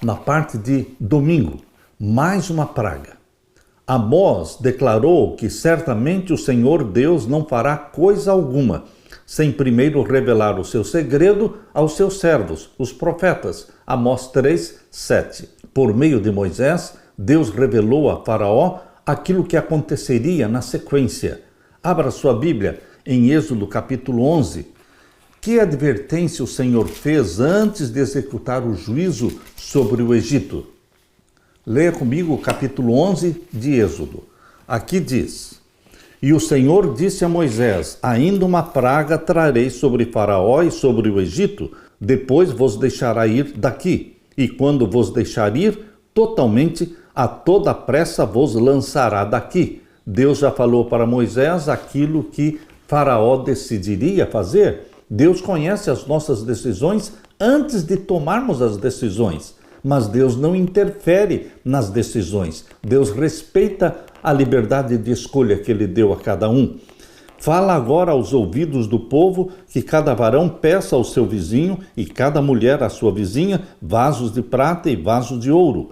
na parte de domingo, mais uma praga. Amós declarou que certamente o Senhor Deus não fará coisa alguma, sem primeiro revelar o seu segredo aos seus servos, os profetas. Amós 3:7. Por meio de Moisés, Deus revelou a Faraó aquilo que aconteceria na sequência. Abra sua Bíblia em Êxodo capítulo 11. Que advertência o Senhor fez antes de executar o juízo sobre o Egito? Leia comigo o capítulo 11 de Êxodo. Aqui diz: E o Senhor disse a Moisés: Ainda uma praga trarei sobre Faraó e sobre o Egito, depois vos deixará ir daqui. E quando vos deixar ir, totalmente, a toda pressa vos lançará daqui. Deus já falou para Moisés aquilo que Faraó decidiria fazer. Deus conhece as nossas decisões antes de tomarmos as decisões. Mas Deus não interfere nas decisões. Deus respeita a liberdade de escolha que Ele deu a cada um. Fala agora aos ouvidos do povo que cada varão peça ao seu vizinho e cada mulher à sua vizinha vasos de prata e vasos de ouro.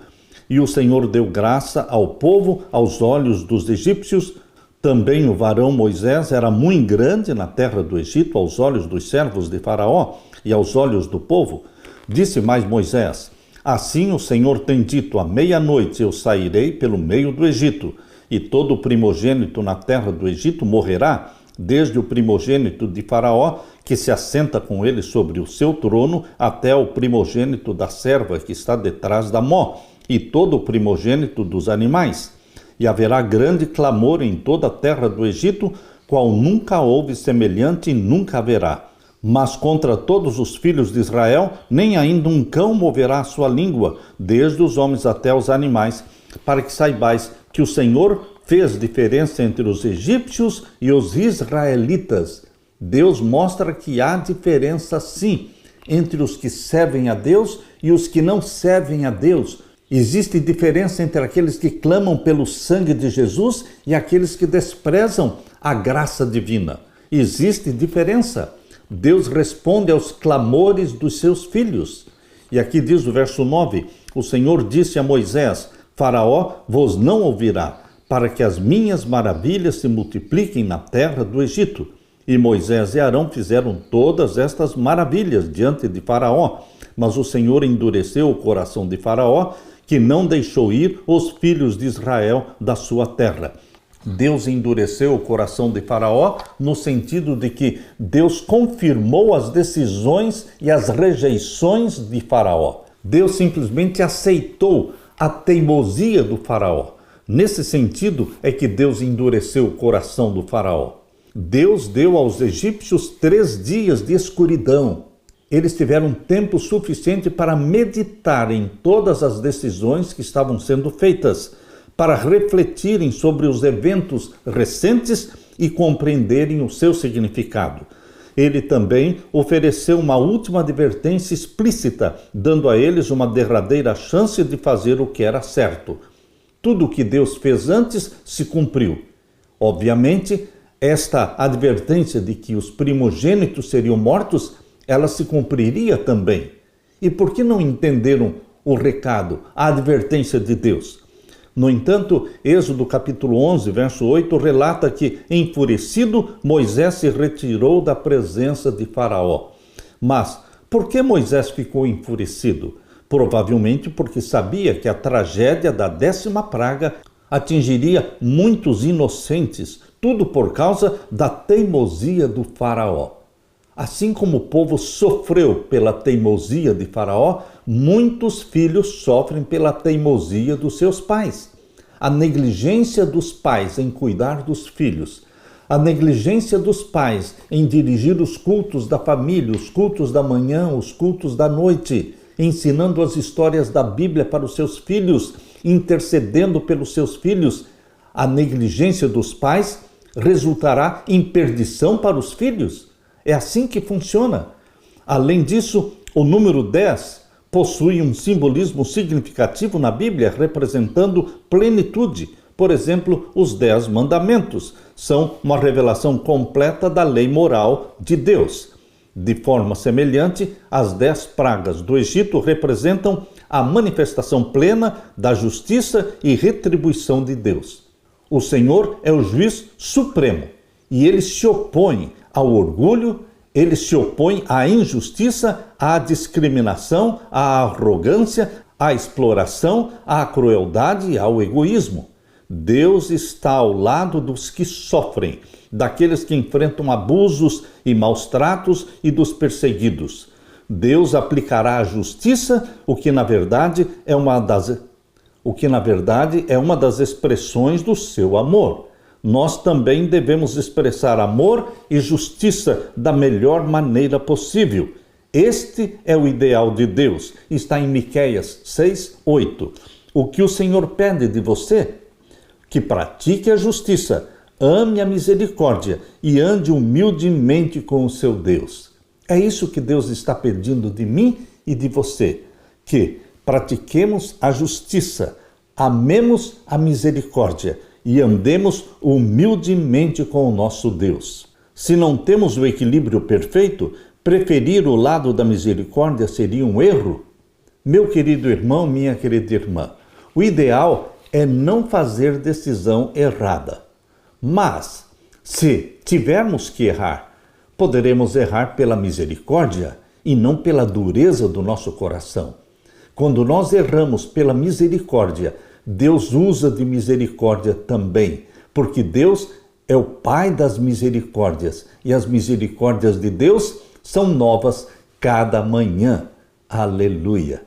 E o Senhor deu graça ao povo aos olhos dos egípcios. Também o varão Moisés era muito grande na terra do Egito aos olhos dos servos de Faraó e aos olhos do povo. Disse mais Moisés: Assim o Senhor tem dito, à meia-noite eu sairei pelo meio do Egito, e todo o primogênito na terra do Egito morrerá, desde o primogênito de Faraó, que se assenta com ele sobre o seu trono, até o primogênito da serva que está detrás da mó, e todo o primogênito dos animais. E haverá grande clamor em toda a terra do Egito, qual nunca houve semelhante e nunca haverá. Mas contra todos os filhos de Israel, nem ainda um cão moverá a sua língua, desde os homens até os animais, para que saibais que o Senhor fez diferença entre os egípcios e os israelitas. Deus mostra que há diferença sim, entre os que servem a Deus e os que não servem a Deus. Existe diferença entre aqueles que clamam pelo sangue de Jesus e aqueles que desprezam a graça divina. Existe diferença. Deus responde aos clamores dos seus filhos. E aqui diz o verso 9: O Senhor disse a Moisés: Faraó vos não ouvirá, para que as minhas maravilhas se multipliquem na terra do Egito. E Moisés e Arão fizeram todas estas maravilhas diante de Faraó. Mas o Senhor endureceu o coração de Faraó, que não deixou ir os filhos de Israel da sua terra. Deus endureceu o coração de Faraó no sentido de que Deus confirmou as decisões e as rejeições de Faraó. Deus simplesmente aceitou a teimosia do Faraó. Nesse sentido é que Deus endureceu o coração do Faraó. Deus deu aos egípcios 3 dias de escuridão. Eles tiveram tempo suficiente para meditar em todas as decisões que estavam sendo feitas, para refletirem sobre os eventos recentes e compreenderem o seu significado. Ele também ofereceu uma última advertência explícita, dando a eles uma derradeira chance de fazer o que era certo. Tudo o que Deus fez antes se cumpriu. Obviamente, esta advertência de que os primogênitos seriam mortos, ela se cumpriria também. E por que não entenderam o recado, a advertência de Deus? No entanto, Êxodo capítulo 11, verso 8, relata que, enfurecido, Moisés se retirou da presença de Faraó. Mas, por que Moisés ficou enfurecido? Provavelmente porque sabia que a tragédia da 10ª praga atingiria muitos inocentes, tudo por causa da teimosia do Faraó. Assim como o povo sofreu pela teimosia de Faraó, muitos filhos sofrem pela teimosia dos seus pais. A negligência dos pais em cuidar dos filhos, a negligência dos pais em dirigir os cultos da família, os cultos da manhã, os cultos da noite, ensinando as histórias da Bíblia para os seus filhos, intercedendo pelos seus filhos. A negligência dos pais resultará em perdição para os filhos. É assim que funciona. Além disso, o número 10 possui um simbolismo significativo na Bíblia, representando plenitude. Por exemplo, os 10 mandamentos são uma revelação completa da lei moral de Deus. De forma semelhante, as 10 pragas do Egito representam a manifestação plena da justiça e retribuição de Deus. O Senhor é o juiz supremo e ele se opõe ao orgulho, ele se opõe à injustiça, à discriminação, à arrogância, à exploração, à crueldade e ao egoísmo. Deus está ao lado dos que sofrem, daqueles que enfrentam abusos e maus tratos e dos perseguidos. Deus aplicará a justiça, o que na verdade é uma das expressões do seu amor. Nós também devemos expressar amor e justiça da melhor maneira possível. Este é o ideal de Deus. Está em Miqueias 6:8. O que o Senhor pede de você? Que pratique a justiça, ame a misericórdia e ande humildemente com o seu Deus. É isso que Deus está pedindo de mim e de você, que pratiquemos a justiça, amemos a misericórdia e andemos humildemente com o nosso Deus. Se não temos o equilíbrio perfeito, preferir o lado da misericórdia seria um erro? Meu querido irmão, minha querida irmã, o ideal é não fazer decisão errada. Mas, se tivermos que errar, poderemos errar pela misericórdia e não pela dureza do nosso coração. Quando nós erramos pela misericórdia, Deus usa de misericórdia também, porque Deus é o Pai das misericórdias e as misericórdias de Deus são novas cada manhã. Aleluia!